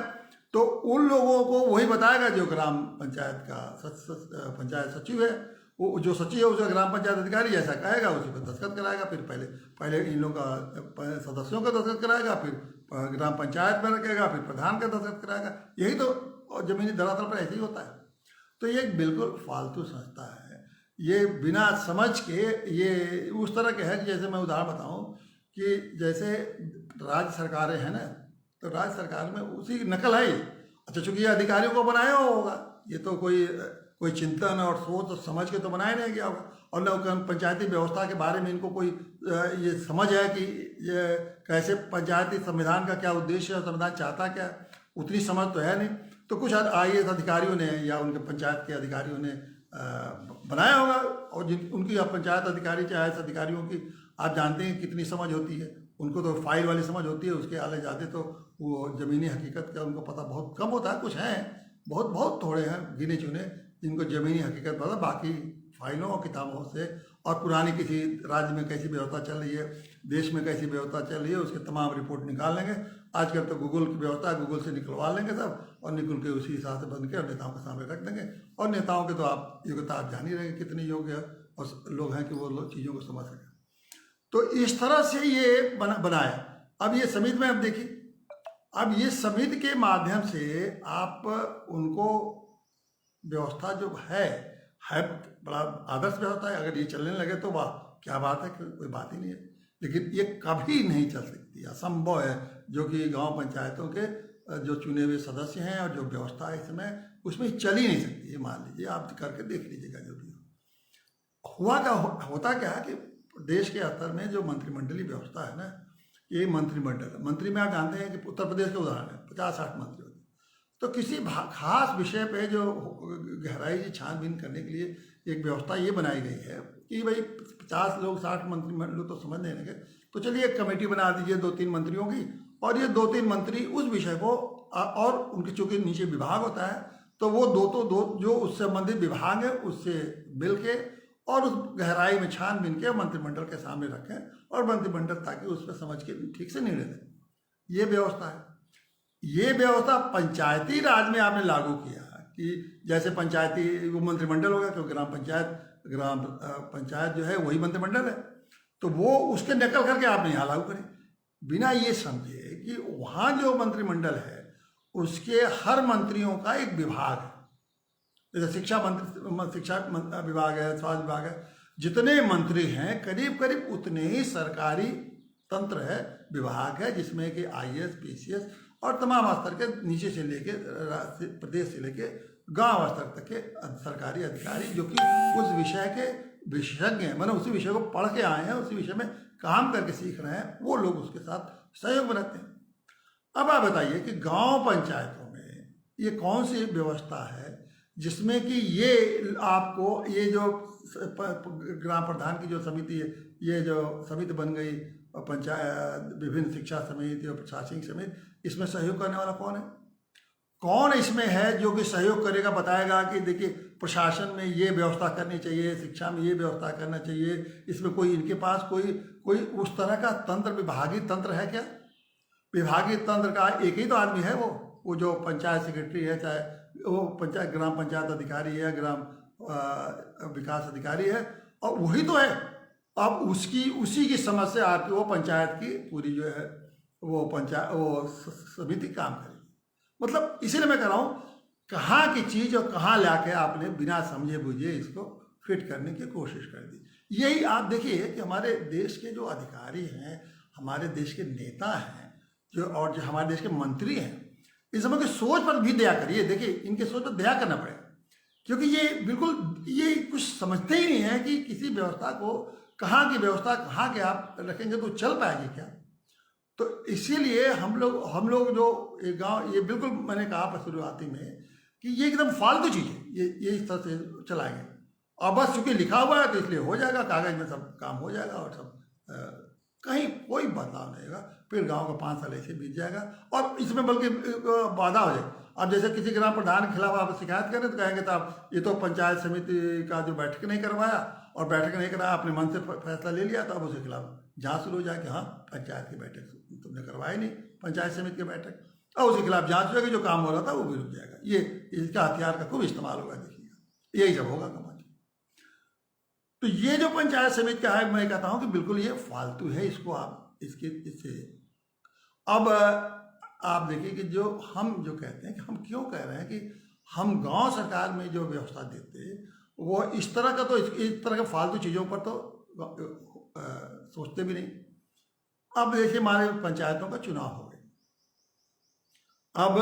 तो उन लोगों को वही बताएगा जो ग्राम पंचायत का पंचायत सचिव है, वो जो सचिव है उसका ग्राम पंचायत अधिकारी जैसा कहेगा उसी पर दस्तखत कराएगा। फिर पहले इन लोगों का सदस्यों का दस्तखत कराएगा, फिर ग्राम पंचायत में रखेगा, फिर प्रधान का दस्तखत कराएगा। यही तो ज़मीनी धरातल पर ऐसे ही होता है। तो ये एक बिल्कुल फालतू संस्था है, ये बिना समझ के, ये उस तरह के है कि जैसे मैं उदाहरण बताऊँ कि जैसे राज्य सरकारें हैं ना, तो राज्य सरकार में उसी की नकल है। अच्छा, चूँकि ये अधिकारियों को बनाया होगा, ये तो कोई चिंतन और सोच और समझ के तो बनाया नहीं गया होगा, और न पंचायती व्यवस्था के बारे में इनको कोई ये समझ है कि ये कैसे पंचायती संविधान का क्या उद्देश्य है, संविधान चाहता क्या, उतनी समझ तो है नहीं। तो कुछ IAS अधिकारियों ने या उनके पंचायत के अधिकारियों ने बनाया होगा, और उनकी पंचायत अधिकारी चाहे IAS अधिकारियों की आप जानते हैं कितनी समझ होती है, उनको तो फाइल वाली समझ होती है, उसके आले जाते तो वो ज़मीनी हकीकत का उनको पता बहुत कम होता है। कुछ हैं, बहुत थोड़े हैं, गिने चुने, जिनको ज़मीनी हकीकत पता, बाकी फाइलों और किताबों से और पुरानी किसी राज्य में कैसी व्यवस्था चल रही है, देश में कैसी व्यवस्था चल रही है, उसके तमाम रिपोर्ट निकाल लेंगे। आजकल तो गूगल की व्यवस्था है, गूगल से निकलवा लेंगे सब, और निकल के उसी हिसाब से बन के और नेताओं के सामने रख देंगे। और नेताओं के तो आप योग्यता आप जान ही रहेंगे कितनी योग्य और लोग हैं कि वो लोग चीज़ों को समझ सकें। तो इस तरह से ये बनाया। अब ये समिति में अब देखिए, अब ये समिति के माध्यम से आप उनको व्यवस्था जो है बड़ा आदर्श व्यवस्था है। अगर ये चलने लगे तो वाह क्या बात है, कोई बात ही नहीं है। लेकिन ये कभी नहीं चल सकती, असंभव है, जो कि गांव पंचायतों के जो चुने हुए सदस्य हैं और जो व्यवस्था है इसमें, उसमें चल ही नहीं सकती। ये मान लीजिए, आप करके देख लीजिएगा जो भी होता क्या है कि देश के स्तर में जो मंत्रिमंडलीय व्यवस्था है ना, ये मंत्री में आप जानते हैं कि उत्तर प्रदेश के उदाहरण है, 50-60 मंत्री होते हैं। तो किसी खास विषय पे जो गहराई से छानबीन करने के लिए एक व्यवस्था ये बनाई गई है कि भाई 50 लोग 60 मंत्री लोग तो समझ नहीं लगे, तो चलिए एक कमेटी बना दीजिए 2-3 मंत्रियों की, और ये 2-3 मंत्री उस विषय को, और उनके चूँकि नीचे विभाग होता है तो वो दो जो उससे संबंधित विभाग है उससे मिल के और उस गहराई में छानबीन के मंत्रिमंडल के सामने रखें, और मंत्रिमंडल ताकि उस पर समझ के ठीक से निर्णय दें। ये व्यवस्था है। ये व्यवस्था पंचायती राज में आपने लागू किया कि जैसे पंचायती वो मंत्रिमंडल होगा, क्योंकि ग्राम पंचायत जो है वही मंत्रिमंडल है, तो वो उसके नकल करके आपने यहाँ लागू करें, बिना ये समझे कि वहाँ जो मंत्रिमंडल है उसके हर मंत्रियों का एक विभाग है। जैसे शिक्षा विभाग है, स्वास्थ्य विभाग है, जितने मंत्री हैं करीब करीब उतने ही सरकारी तंत्र है, विभाग है, जिसमें कि आईएएस, पीसीएस और तमाम स्तर के नीचे से लेके प्रदेश से लेके गांव स्तर तक के सरकारी अधिकारी जो कि उस विषय के विशेषज्ञ हैं, मतलब उसी विषय को पढ़ के आए हैं, उसी विषय में काम करके सीख रहे हैं, वो लोग उसके साथ सहयोग बनाते हैं। अब आप बताइए कि गांव पंचायतों में ये कौन सी व्यवस्था है जिसमें कि ये आपको ये जो ग्राम प्रधान की जो समिति है, ये जो समिति बन गई पंचायत विभिन्न शिक्षा समिति और प्रशासनिक समिति, इसमें सहयोग करने वाला कौन है? कौन इसमें है जो कि सहयोग करेगा, बताएगा कि देखिए प्रशासन में ये व्यवस्था करनी चाहिए, शिक्षा में ये व्यवस्था करना चाहिए, इसमें कोई इनके पास कोई उस तरह का तंत्र, विभागीय तंत्र है क्या? विभागीय तंत्र का एक ही तो आदमी है, वो जो पंचायत सेक्रेटरी है, चाहे वो पंचायत ग्राम पंचायत अधिकारी है, ग्राम विकास अधिकारी है, और वही तो है। अब उसी की समझ से आपकी वो पंचायत की पूरी जो है वो समिति काम करेगी। मतलब इसीलिए मैं कह रहा हूँ, कहाँ की चीज़ और कहाँ लाके आपने बिना समझे बुझे इसको फिट करने की कोशिश कर दी। यही आप देखिए कि हमारे देश के जो अधिकारी हैं, हमारे देश के नेता हैं, जो हमारे देश के मंत्री हैं, इस समय की सोच पर भी दया करिए। देखिए इनके सोच पर दया करना पड़ेगा, क्योंकि ये कुछ समझते ही नहीं है कि किसी व्यवस्था को, कहाँ की व्यवस्था कहाँ के आप रखेंगे तो चल पाएगी क्या। तो इसीलिए हम लोग जो ये गांव, ये बिल्कुल मैंने कहा शुरुआती में कि ये एकदम फालतू चीज़ है, ये इस तरह से चलाएंगे और बस चूंकि लिखा हुआ है तो इसलिए हो जाएगा, कागज में सब काम हो जाएगा और सब कहीं कोई बदलाव नहीं होगा। फिर गांव का 5 साल ऐसे बीत जाएगा और इसमें बल्कि बाधा हो जाए। अब जैसे किसी ग्राम प्रधान के खिलाफ आप शिकायत करें तो कहेंगे तो आप ये तो पंचायत समिति का जो बैठक नहीं करवाया और बैठक नहीं कराया, अपने मन से फैसला ले लिया, तो अब उसके खिलाफ जांच शुरू हो जाए कि हाँ पंचायत की बैठक तुमने करवाई नहीं, पंचायत समिति की बैठक, और उसके खिलाफ जांच होगी, जो काम हो रहा था वो भी रुक जाएगा। ये इसका हथियार का खूब इस्तेमाल होगा, देखिएगा यही सब होगा कमाल। तो ये जो पंचायत समिति का है, मैं कहता हूँ कि बिल्कुल ये फालतू है, इसको आप इससे अब आप देखिए कि जो कहते हैं कि हम क्यों कह रहे हैं कि हम गांव सरकार में जो व्यवस्था देते हैं वो इस तरह का, तो इस तरह के फालतू चीज़ों पर तो सोचते भी नहीं। अब देखिए हमारे पंचायतों का चुनाव हो गया, अब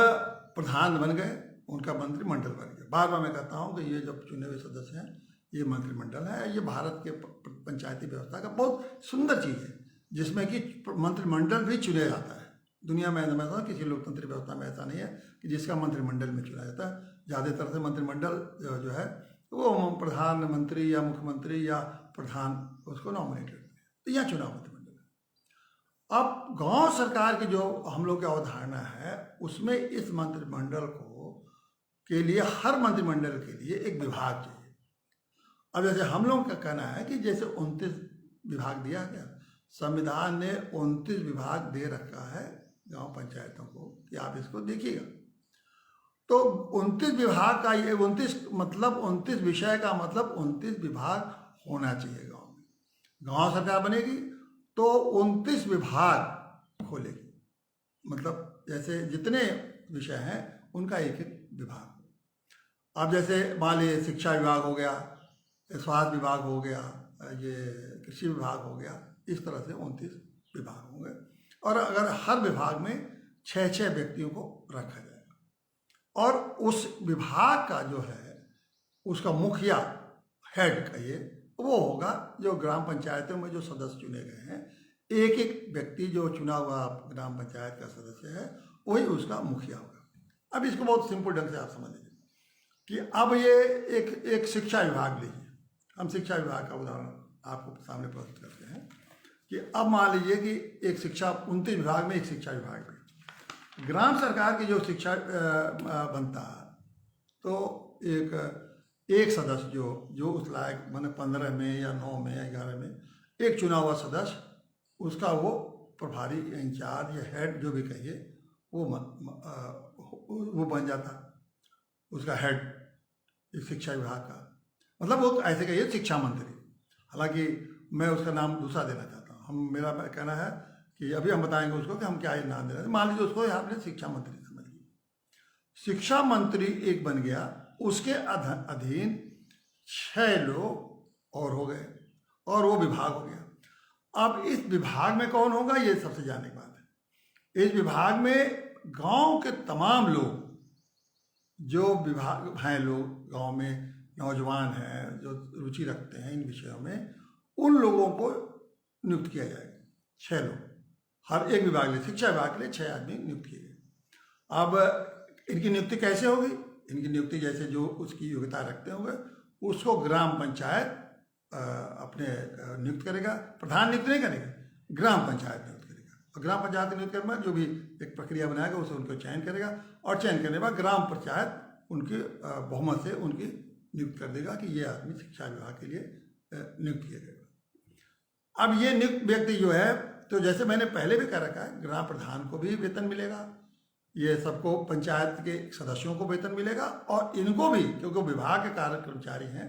प्रधान बन गए, उनका मंत्रिमंडल बन गया। बार बार मैं कहता हूँ कि ये जो चुने हुए सदस्य हैं ये मंत्रिमंडल है, ये भारत के पंचायती व्यवस्था का बहुत सुंदर चीज़ है, जिसमें कि मंत्रिमंडल भी चुने जाता है। दुनिया में मैं समझता हूँ किसी लोकतंत्र व्यवस्था में ऐसा नहीं है कि जिसका मंत्रिमंडल में चुना जाता है। ज़्यादातर से मंत्रिमंडल जो है वो प्रधानमंत्री या मुख्यमंत्री या प्रधान उसको नॉमिनेट करते हैं, तो यहाँ चुनाव मंत्रिमंडल है। अब गांव सरकार की जो हम लोग की अवधारणा है उसमें इस मंत्रिमंडल को के लिए, हर मंत्रिमंडल के लिए एक विभाग चाहिए। अब जैसे हम लोग का कहना है कि जैसे 29 विभाग दिया गया, संविधान ने 29 विभाग दे रखा है गांव पंचायतों को कि आप इसको देखिएगा। तो 29 विभाग का ये 29 विषय का मतलब 29 विभाग होना चाहिए गांव में। गांव सरकार बनेगी तो 29 विभाग खोलेगी, मतलब जैसे जितने विषय हैं उनका एक एक विभाग। अब जैसे मान लीजिए शिक्षा विभाग हो गया, स्वास्थ्य विभाग हो गया, ये कृषि विभाग हो गया, इस तरह से 29 विभाग होंगे। और अगर हर विभाग में 6-6 व्यक्तियों को रखा जाएगा और उस विभाग का जो है उसका मुखिया, हेड कहिए, वो होगा जो ग्राम पंचायतों में जो सदस्य चुने गए हैं, एक एक व्यक्ति जो चुना हुआ ग्राम पंचायत का सदस्य है वही उसका मुखिया होगा। अब इसको बहुत सिंपल ढंग से आप समझ लीजिए कि अब ये एक शिक्षा विभाग लीजिए, हम शिक्षा विभाग का उदाहरण आपको सामने प्रस्तुत करते हैं कि अब मान लीजिए कि एक शिक्षा 29 विभाग में एक शिक्षा विभाग में ग्राम सरकार की जो शिक्षा बनता है, तो एक सदस्य जो उस लायक मैंने 15 में या 9 में या 11 में एक चुना हुआ सदस्य, उसका वो प्रभारी या इंचार्ज या हेड जो भी कहिए वो बन जाता, उसका हेड इस शिक्षा विभाग का, मतलब वो ऐसे कहिए शिक्षा मंत्री। हालांकि मैं उसका नाम दूसरा देना चाहता हूँ, मेरा कहना है कि अभी हम बताएंगे उसको कि हम क्या नाम दे रहे हैं। मान लीजिए उसको आपने शिक्षा मंत्री समझ लिया, शिक्षा मंत्री एक बन गया, उसके अधीन 6 लोग और हो गए, और वो विभाग हो गया। अब इस विभाग में कौन होगा, ये सबसे जानने की बात है। इस विभाग में गांव के तमाम लोग, जो विभाग हैं, लोग गांव में नौजवान हैं जो रुचि रखते हैं इन विषयों में, उन लोगों को नियुक्त किया जाएगा। 6 लोग हर एक विभाग के लिए, शिक्षा विभाग के लिए 6 आदमी नियुक्त किए गए। अब इनकी नियुक्ति कैसे होगी? इनकी नियुक्ति जैसे जो उसकी योग्यता रखते होंगे उसको ग्राम पंचायत अपने नियुक्त करेगा। प्रधान नियुक्त नहीं करेगा, ग्राम पंचायत नियुक्त करेगा। और ग्राम पंचायत नियुक्त करने में जो भी एक प्रक्रिया बनाएगा उसे उनको चयन करेगा, और चयन करने के बाद ग्राम पंचायत उनके बहुमत से उनकी नियुक्त कर देगा कि ये आदमी शिक्षा विभाग के लिए नियुक्त किया गया। अब ये नियुक्त व्यक्ति जो है, तो जैसे मैंने पहले भी कह रखा है, ग्राम प्रधान को भी वेतन मिलेगा, ये सबको पंचायत के सदस्यों को वेतन मिलेगा, और इनको भी, क्योंकि विभाग के कार्य कर्मचारी हैं,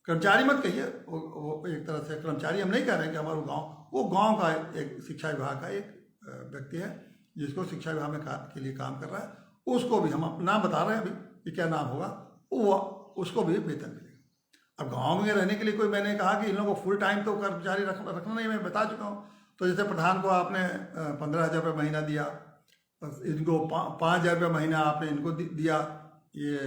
कर्मचारी मत कहिए, वो एक तरह से कर्मचारी हम नहीं कह रहे हैं कि हमारा वो गांव का एक शिक्षा विभाग का एक व्यक्ति है जिसको शिक्षा विभाग में के लिए काम कर रहा है, उसको भी हम अपना नाम बता रहे हैं अभी कि क्या नाम होगा, वो उसको भी वेतन मिलेगा। अब गांव में रहने के लिए कोई, मैंने कहा कि इन लोगों को फुल टाइम तो कर्मचारी रखना नहीं, मैं बता चुका हूँ। तो जैसे प्रधान को आपने 15,000 रुपये महीना दिया, इनको 5,000 रुपये महीना आपने इनको दिया, ये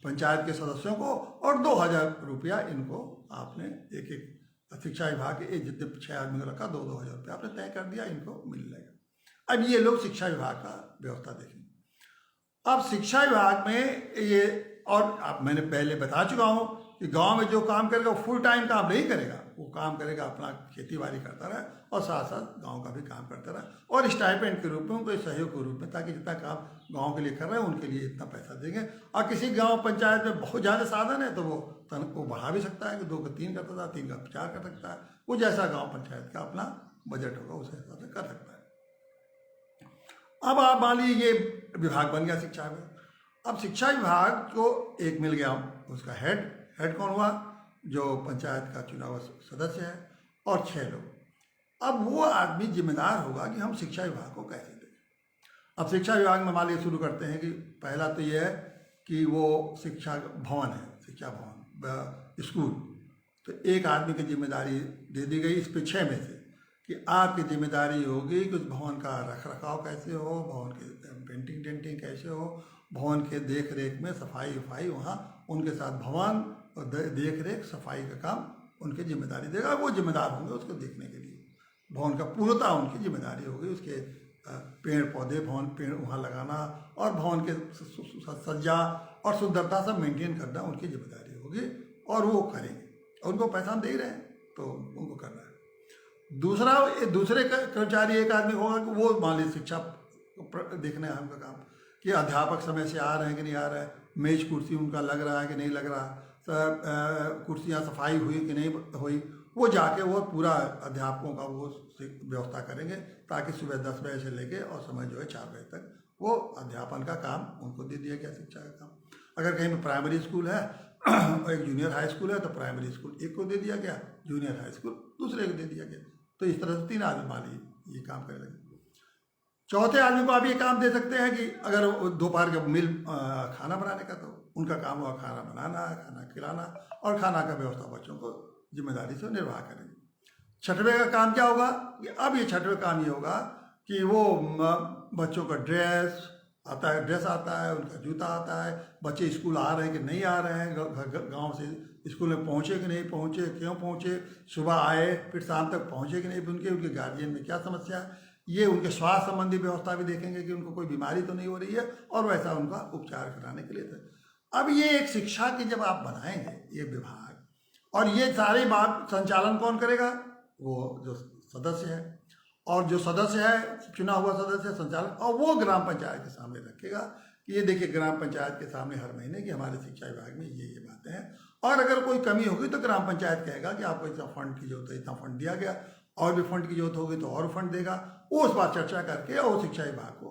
पंचायत के सदस्यों को, और 2,000 रुपया इनको आपने एक एक शिक्षा विभाग के जितने 6 आदमी को रखा, 2,000 रुपया आपने तय कर दिया, इनको मिल जाएगा। अब ये लोग शिक्षा विभाग का व्यवस्था देखेंगे। अब शिक्षा विभाग में ये, और मैंने पहले बता चुका हूँ कि गांव में जो काम करेगा वो फुल टाइम काम नहीं करेगा, वो काम करेगा अपना खेती बाड़ी करता रहे और साथ साथ गांव का भी काम करता रहे, और स्टाइपेंड के रूप में, उनको सहयोग के रूप में, ताकि जितना काम गांव के लिए कर रहे हैं उनके लिए इतना पैसा देंगे। और किसी गांव पंचायत में बहुत ज़्यादा साधन है तो वो बढ़ा भी सकता है कि 2 का 3 करता था, 3 का 4 कर सकता है, वो जैसा गाँव पंचायत का अपना बजट होगा उस हिसाब से कर सकता है। अब आप मान लीजिए ये विभाग बन गया शिक्षा विभाग। अब शिक्षा विभाग को एक मिल गया उसका हेड कौन हुआ, जो पंचायत का चुना हुआ सदस्य है, और 6 लोग। अब वो आदमी जिम्मेदार होगा कि हम शिक्षा विभाग को कैसे दें। अब शिक्षा विभाग में मान लीजिए शुरू करते हैं कि पहला तो ये है कि वो शिक्षा भवन है, शिक्षा भवन स्कूल, तो एक आदमी की जिम्मेदारी दे दी गई इस पे 6 में से, कि आपकी जिम्मेदारी होगी कि उस भवन का रख रखाव कैसे हो, भवन के पेंटिंग टेंटिंग कैसे हो, भवन के देख रेख में सफाई वफाई, वहाँ उनके साथ भवन और देख रेख सफाई का काम उनकी जिम्मेदारी देगा। वो जिम्मेदार होंगे उसको देखने के लिए, भवन का पूर्णतः उनकी जिम्मेदारी होगी। उसके पेड़ पौधे, भवन पेड़ वहाँ लगाना, और भवन के सज्जा और सुंदरता सब मेंटेन करना उनकी जिम्मेदारी होगी, और वो करेंगे। उनको पैसा हम दे रहे हैं तो उनको करना है। दूसरे कर्मचारी एक आदमी होगा कि वो मान लीजिए शिक्षा देखना है हमका काम, कि अध्यापक समय से आ रहे हैं कि नहीं आ रहे हैं, मेज कुर्सी उनका लग रहा है कि नहीं लग रहा, कुर्सियाँ सफाई हुई कि नहीं हुई, वो जाके वो पूरा अध्यापकों का वो व्यवस्था करेंगे, ताकि सुबह 10 बजे से लेके और समय जो है 4 बजे तक वो अध्यापन का काम उनको दे दिया गया, शिक्षा का काम। अगर कहीं पर प्राइमरी स्कूल है और एक जूनियर हाई स्कूल है तो प्राइमरी स्कूल एक को दे दिया गया, जूनियर हाई स्कूल दूसरे को दे दिया गया। तो इस तरह से 3 आदमी मान लीजिए ये काम करने लगे। चौथे आदमी को आप ये काम दे सकते हैं कि अगर दोपहर का मिल खाना बनाने का, तो उनका काम हुआ खाना बनाना, खाना खिलाना, और खाना का व्यवस्था बच्चों को जिम्मेदारी से निर्वाह करेंगे। 6वें का काम क्या होगा कि अब ये 6वें काम ये होगा कि वो बच्चों का ड्रेस आता है, उनका जूता आता है, बच्चे स्कूल आ रहे हैं कि नहीं आ रहे हैं, गांव से स्कूल में पहुँचे कि नहीं पहुँचे, क्यों पहुँचे, सुबह आए फिर शाम तक पहुँचे कि नहीं, उनके गार्जियन में क्या समस्या है, ये उनके स्वास्थ्य संबंधी व्यवस्था भी देखेंगे कि उनको कोई बीमारी तो नहीं हो रही है, और वैसा उनका उपचार कराने के लिए था। अब ये एक शिक्षा की जब आप बनाएंगे ये विभाग, और ये सारी बात संचालन कौन करेगा, वो जो सदस्य है, और जो सदस्य है चुना हुआ सदस्य संचालन, और वो ग्राम पंचायत के सामने रखेगा कि ये देखिए ग्राम पंचायत के सामने हर महीने की हमारे शिक्षा विभाग में ये बातें हैं, और अगर कोई कमी होगी तो ग्राम पंचायत कहेगा कि आपको इतना फंड की जरूरत है, इतना फंड दिया गया, और भी फंड की जरूरत होगी तो और फंड देगा, वो उस बात चर्चा करके और शिक्षा विभाग को।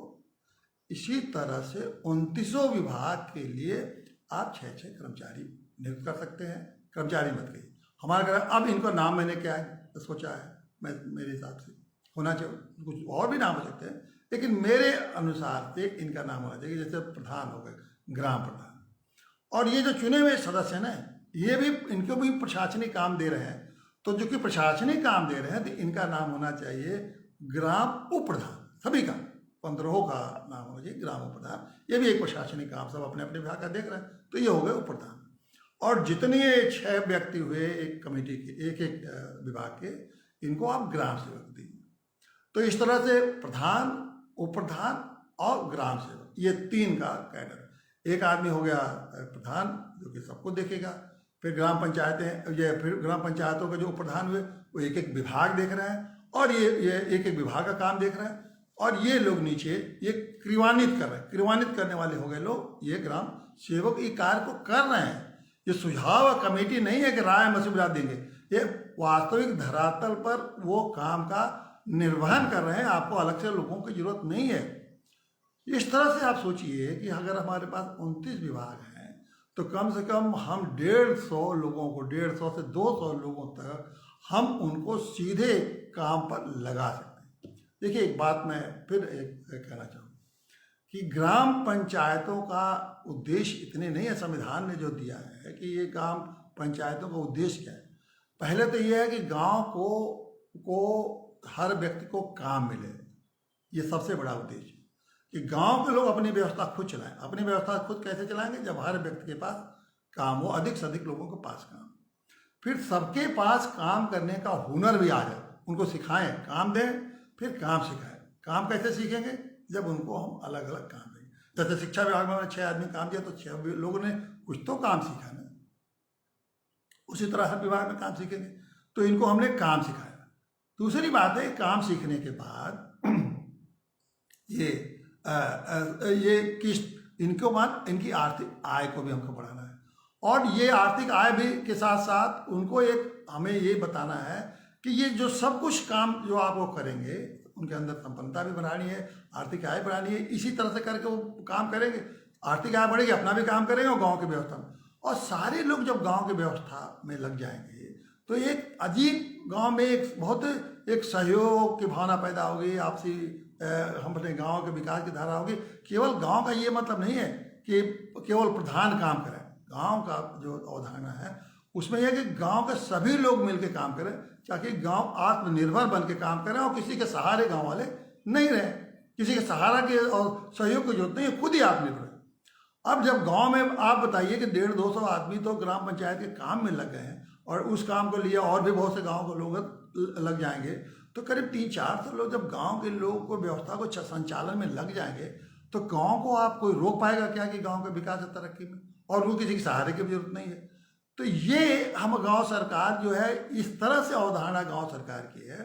इसी तरह से 29 विभाग के लिए आप 6 कर्मचारी नियुक्त कर सकते हैं। कर्मचारी मत कहिए, हमारा अब इनको नाम मैंने क्या है सोचा है, मेरे हिसाब से होना चाहिए, कुछ और भी नाम हो सकते हैं, लेकिन मेरे अनुसार से इनका नाम होना चाहिए। जैसे प्रधान हो गए, ग्राम प्रधान, और ये जो चुने हुए सदस्य हैं ना, ये भी इनको भी प्रशासनिक काम दे रहे हैं, तो जो कि प्रशासनिक काम दे रहे हैं तो इनका नाम होना चाहिए ग्राम उप प्रधान, सभी का 15 का नाम होना चाहिए ग्राम उप प्रधान। ये भी एक प्रशासनिक काम, सब अपने अपने विभाग का देख रहे हैं, तो ये हो गए उप प्रधान। और जितने 6 व्यक्ति हुए एक कमेटी के, एक एक विभाग के, इनको आप ग्राम सेवक दीजिए। तो इस तरह से प्रधान, उप प्रधान और ग्राम सेवक, ये 3 का कैडर। एक आदमी हो गया प्रधान जो कि सबको देखेगा, फिर ग्राम पंचायतें, ये फिर ग्राम पंचायतों के जो उप प्रधान हुए वो एक एक विभाग देख रहे हैं, और ये एक एक विभाग का काम देख रहे हैं, और ये लोग नीचे ये क्रियान्वित कर रहे हैं। क्रियान्वित करने वाले हो गए लोग, ये ग्राम सेवक ये कार्य को कर रहे हैं। ये सुझाव कमेटी नहीं है कि राय मशवरा देंगे, ये वास्तविक धरातल पर वो काम का निर्वहन कर रहे हैं। आपको अलग से लोगों की जरूरत नहीं है। इस तरह से आप सोचिए कि अगर हमारे पास 29 विभाग हैं तो कम से कम हम 150 लोगों को, 150 से 200 लोगों तक हम उनको सीधे काम पर लगा सकते हैं। देखिए, एक बात मैं फिर एक कहना चाहूँगा कि ग्राम पंचायतों का उद्देश्य इतने नहीं है। संविधान ने जो दिया है कि ये ग्राम पंचायतों का उद्देश्य क्या है, पहले तो ये है कि गांव को हर व्यक्ति को काम मिले। ये सबसे बड़ा उद्देश्य कि गांव के लोग अपनी व्यवस्था खुद चलाएं। अपनी व्यवस्था खुद कैसे चलाएंगे? जब हर व्यक्ति के पास काम हो, अधिक से अधिक लोगों के पास काम, फिर सबके पास काम करने का हुनर भी आ जाए। उनको सिखाएं, काम दें, फिर काम सिखाएं। काम कैसे सीखेंगे? जब उनको हम अलग अलग काम देंगे। जैसे शिक्षा विभाग में 6 आदमी काम दिया तो 6 लोगों ने कुछ तो काम सीखा ना, उसी तरह हर विभाग में काम सीखेंगे। तो इनको हमने काम सिखाया। दूसरी बात है, काम सीखने के बाद ये किस्त, इनको बाद इनकी आर्थिक आय को भी हमको बढ़ाना है, और ये आर्थिक आय भी के साथ साथ उनको एक हमें ये बताना है कि ये जो सब कुछ काम जो आप वो करेंगे उनके अंदर संपन्नता भी बढ़ानी है, आर्थिक आय बढ़ानी है। इसी तरह से करके वो काम करेंगे, आर्थिक आय बढ़ेगी, अपना भी काम करेंगे और गांव की व्यवस्था में। और सारे लोग जब गांव की व्यवस्था में लग जाएंगे तो एक अजीब गांव में एक बहुत एक सहयोग की भावना पैदा होगी, आपसी हम अपने गांव के विकास की धारा होगी। केवल गांव का ये मतलब नहीं है कि केवल प्रधान काम करें। गांव का जो अवधारणा है उसमें यह कि गांव के सभी लोग मिलकर काम करें, ताकि गांव आत्मनिर्भर बन के काम करें और किसी के सहारे गांव वाले नहीं रहें। किसी के सहारा के और सहयोग की जरूरत नहीं है, खुद ही आत्मनिर्भर है। अब जब गांव में आप बताइए कि 150-200 आदमी तो ग्राम पंचायत के काम में लग गए हैं, और उस काम को लिए और भी बहुत से गाँव के लोग लग जाएंगे, तो करीब 300-400 लोग जब गांव के लोगों को व्यवस्था को संचालन में लग जाएंगे, तो गांव को आप कोई रोक पाएगा क्या कि गांव के विकास और तरक्की में? और वो किसी के सहारे की जरूरत नहीं है। तो ये हम गांव सरकार जो है इस तरह से अवधारणा गांव सरकार की है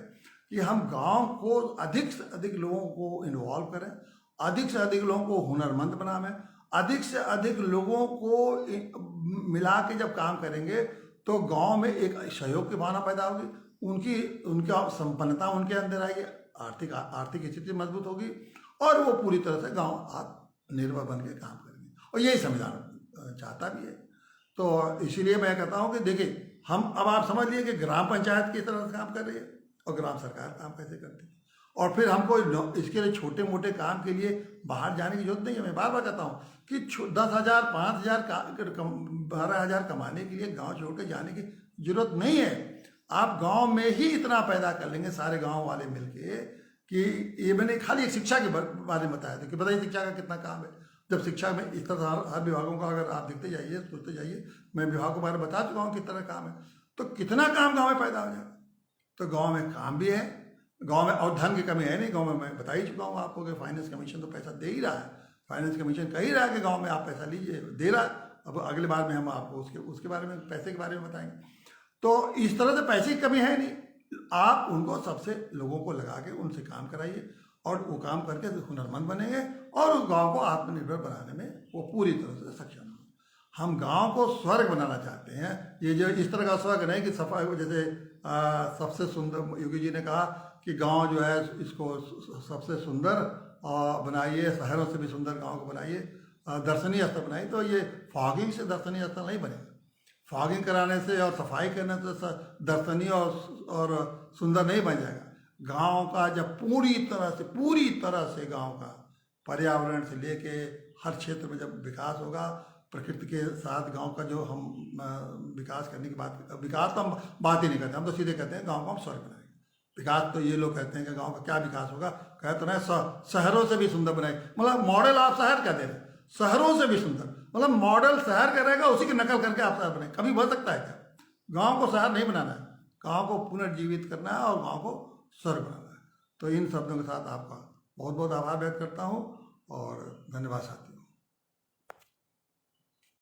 कि हम गांव को अधिक से अधिक लोगों को इन्वॉल्व करें, अधिक से अधिक लोगों को हुनरमंद बनाएं, अधिक से अधिक लोगों को मिला के जब काम करेंगे तो गांव में एक सहयोग की भावना पैदा होगी, उनका संपन्नता उनके अंदर आएगी, आर्थिक स्थिति मजबूत होगी, और वो पूरी तरह से गांव आत्मनिर्भर बन के काम करेंगे। और यही संविधान चाहता भी है। तो इसीलिए मैं कहता हूँ कि देखिए, हम अब आप समझ लिए कि ग्राम पंचायत किस तरह से काम कर रही है और ग्राम सरकार काम कैसे करती है। और फिर हमको इसके लिए छोटे मोटे काम के लिए बाहर जाने की जरूरत नहीं है। मैं बार बार कहता हूँ कि 10,000, 5,000, 12,000 कमाने के लिए गांव छोड़ के जाने की जरूरत नहीं है। आप गांव में ही इतना पैदा कर लेंगे सारे गांव वाले मिलके कि ये मैंने खाली एक शिक्षा के बारे में बताया था कि बताइए शिक्षा का कितना काम है। जब शिक्षा में इस तरह हर विभागों का अगर आप देखते जाइए, सोचते जाइए, मैं विभाग के बारे में बता चुका हूँ किस तरह काम है, तो कितना काम गाँव में पैदा हो जाएगा। तो गाँव में काम भी है, गांव में और धन की कमी है नहीं। गांव में मैं बता ही चुका हूँ आपको कि फाइनेंस कमीशन तो पैसा दे ही रहा है। फाइनेंस कमीशन कह ही रहा है कि गांव में आप पैसा लीजिए, दे रहा है। अब अगले बार में हम आपको उसके बारे में, पैसे के बारे में बताएंगे। तो इस तरह से पैसे की कमी है नहीं। आप उनको सबसे लोगों को लगा के उनसे काम कराइए, और वो काम करके हुनरमंद बनेंगे और उस गाँव को आत्मनिर्भर बनाने में वो पूरी तरह से सक्षम होंगे। हम गाँव को स्वर्ग बनाना चाहते हैं। ये जो इस तरह का स्वर्ग नहीं कि सफाई, जैसे सबसे सुंदर योगी जी ने कहा कि गांव जो है इसको सबसे सुंदर बनाइए, शहरों से भी सुंदर गांव को बनाइए, दर्शनीय स्थल बनाइए। तो ये फॉगिंग से दर्शनीय स्थल नहीं बनेगा। फॉगिंग कराने से और सफाई करने से दर्शनीय और सुंदर नहीं बन जाएगा। गांव का जब पूरी तरह से गांव का पर्यावरण से लेके हर क्षेत्र में जब विकास होगा, प्रकृति के साथ गांव का जो हम विकास करने की विकास तो हम बात ही नहीं करते, हम तो सीधे कहते हैं गांव को हम स्वर्ग बनाएंगे। विकास तो ये लोग कहते हैं कि गांव का क्या विकास होगा, कहते तो रहे शहरों से भी सुंदर बनाएंगे, मतलब मॉडल आप शहर क्या दे रहे हैं, शहरों से भी सुंदर, मतलब मॉडल शहर का रहेगा, उसी की नकल करके आप शहर बने, कभी बन सकता है क्या? गाँव को शहर नहीं बनाना है, गाँव को पुनर्जीवित करना है और गाँव को स्वर्ग बनाना है। तो इन शब्दों के साथ आपका बहुत बहुत आभार व्यक्त करता हूँ और धन्यवाद साथी।